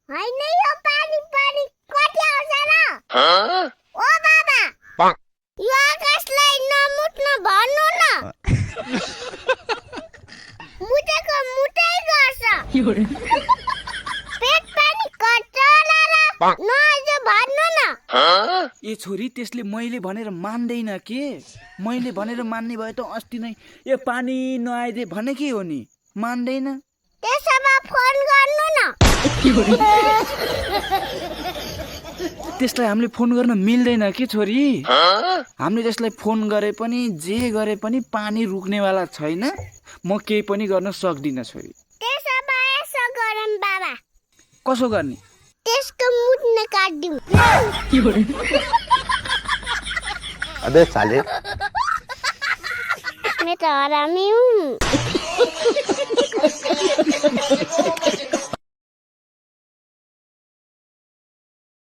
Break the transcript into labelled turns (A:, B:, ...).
A: होइन यो पानी पानी कति आउँछ र ओ बाबा यो आकाशलाई नमुट्न भन्नु न मुटेको मुटै गर्छ पेट पानी कच्च होला र नअझ भन्नु न
B: ए छोरी त्यसले मैले भनेर मान्दैन के मैले भनेर मान्ने भए त अस्ति नै ए पानी नआइदे भने के हो नि मान्दैन
A: त्यसमा फोन गर्नु न
B: त्यसलाई हामीले फोन गर्न मिल्दैन के छोरी हामीले त्यसलाई फोन गरे पनि जे गरे पनि पानी रुक्नेवाला छैन म केही पनि गर्न सक्दिन छोरी
A: त्यसमा यसो गरौँ बाबा
B: कसो गर्ने
A: त्यसको मुट्न काट्दिउँ
C: अबे साले
A: मैं तो हरामी हूँ